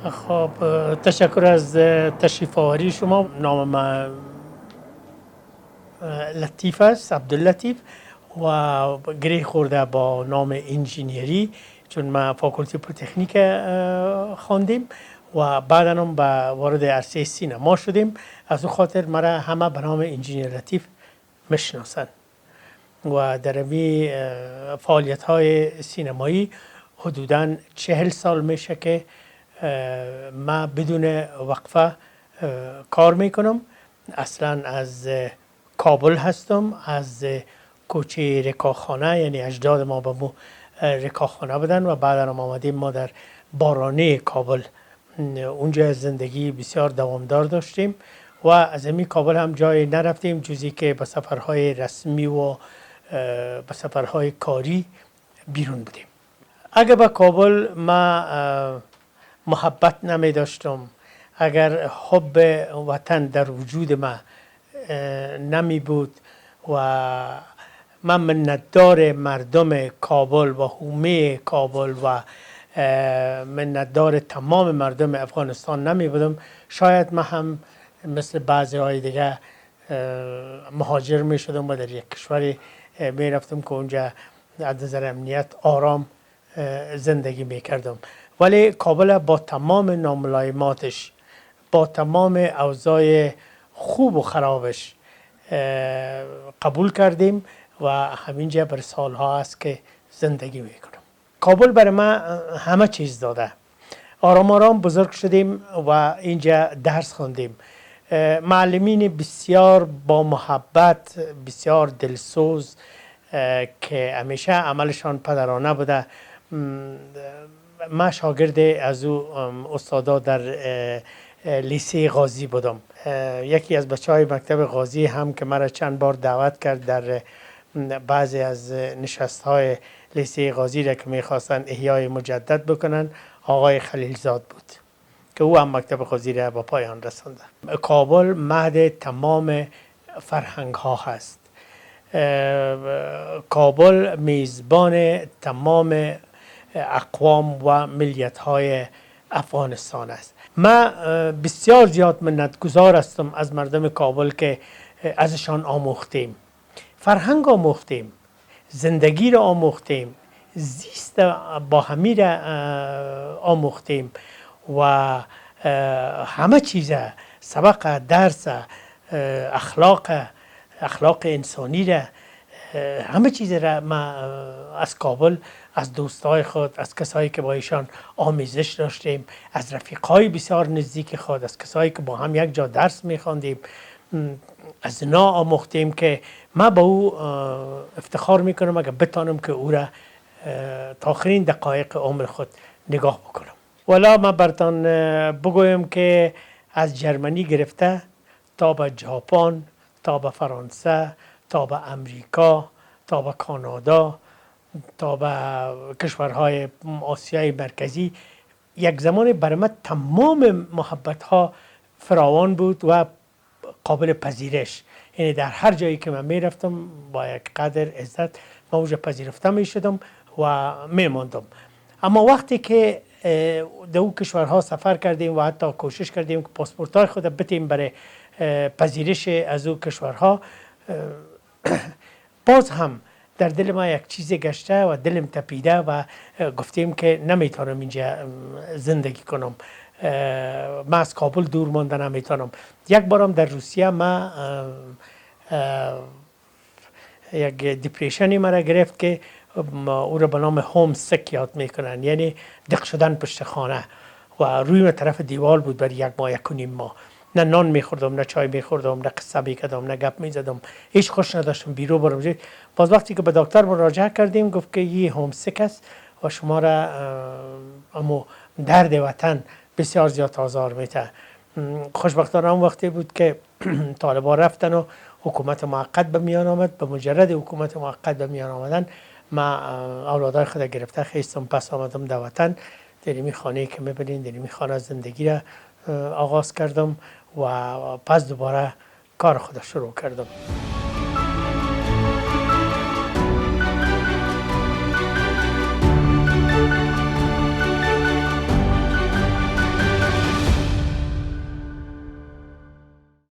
خب تشکر از تشریف آوری شما. نام من لطیف است، عبداللطیف، و گره خورده با نام انجینیری، چون ما فاکولتی پلیتکنیک خواندیم و بعدا هم به وارد عرصه سینما شدیم. از اون خاطر مرا همه به نام انجینیر لطیف میشناسند و در امی فعالیت های سینمایی حدوداً 40 سال میشه که ما بدون وقفه کار میکنم. اصلا از کابل هستم، از کوچه رکاخانه، یعنی اجداد ما به مو رکاخانه بودن و بعد هم آمدیم ما در بارانه کابل اونجا زندگی بسیار دوامدار داشتیم و از همین کابل هم جای نرفتیم جزی که به سفرهای رسمی و به سفرهای کاری بیرون بودیم. اگر به کابل ما محبت نمی داشتم، اگر حب وطن در وجود ما نمی بود و من منتدار مردم کابل و حومه کابل و منتدار تمام مردم افغانستان نمی بودم، شاید من هم مثل بعضی های دیگه مهاجر می شدم و در یک کشوری می رفتم که اونجا از نظر امنیت آرام زندگی می کردم. ولی کابل با تمام ناملایماتش، با تمام اوضاع خوب و خرابش قبول کردیم و همینجا بر سالها است که زندگی می کنم. کابل برای ما همه چیز داده. آرام آرام بزرگ شدیم و اینجا درس خوندیم. معلمین بسیار با محبت، بسیار دلسوز که همیشه عملشان پدرانه بوده. من شاگرد از او استادا در لیسه غازی بودم. یکی از بچهای مکتب غازی هم که مرا چند بار دعوت کرد در بعضی از نشست‌های لیسه غازی را که می‌خواستن احیای مجدد بکنن، آقای خلیلزاد بود که او هم مکتب غازی را به پایان رسانده. کابل مهد تمام فرهنگ ها هست. کابل میزبان تمام اقوام و ملیت های افغانستان است. من بسیار زیاد منتگزار هستم از مردم کابل که ازشان آموختیم، فرهنگ آموختیم، زندگی را آموختیم، زیست با همی را آموختیم و همه چیز، سبق، درس، اخلاق انسانی را، همه چیز را ما از کابل، از دوستای خود، از کسایی که با ایشان آمیزش داشتیم، از رفیقای بسیار نزدیک خود، از کسایی که با هم یک جا درس میخواندیم، از نا آموختیم که من با او افتخار میکنم اگر بتانم که او را تا آخرین دقایق عمر خود نگاه بکنم. والا من برتان بگویم که از جرمنی گرفته تا به ژاپن، تا به فرانسه، تا به امریکا، تا به کانادا، تا به کشورهای آسیای مرکزی، یک زمان برای من تمام محبت ها فراوان بود و قابل پذیرش. یعنی در هر جایی که من می رفتم با یک قدر عزت من اوجه پذیرفته می شدم و می ماندم. اما وقتی که در او کشورها سفر کردیم و حتی کوشش کردیم که پاسپورت های خود بتیم برای پذیرش از او کشورها، باز هم در دل ما یک چیزی گشته و دلم تپیده و گفتیم که نمیتونم اینجا زندگی کنم، من از کابل دور مانده نمیتونم. یک بارم در روسیه من یک دیپریشنی مرا گرفت که او را به نام هوم سک یاد میکنن، یعنی دق شدن پشت خانه، و روی من طرف دیوار بود برای یک ماه، یک و نیم ماه. نه نان میخوردم، نه چای میخوردم، نه قصه میکردم، نه گپ میزدم، هیچ خوش نداشتم بیرون برم. باز وقتی که به دکتر مراجعه کردیم گفت که یه هوم سک است و شما را اما درد وطن بسیار زیاد آزار میده. خوشبختانه اون وقتی بود که طالبان رفتن و حکومت موقت به میان آمد. به مجرد حکومت موقت به میان آمدن ما اولادای خود گرفته خیستم، پس آمدم در وطن. در این خانه که میبینین، در این خانه زندگی را آغاز کردم و پس دوباره کار خود شروع کردم.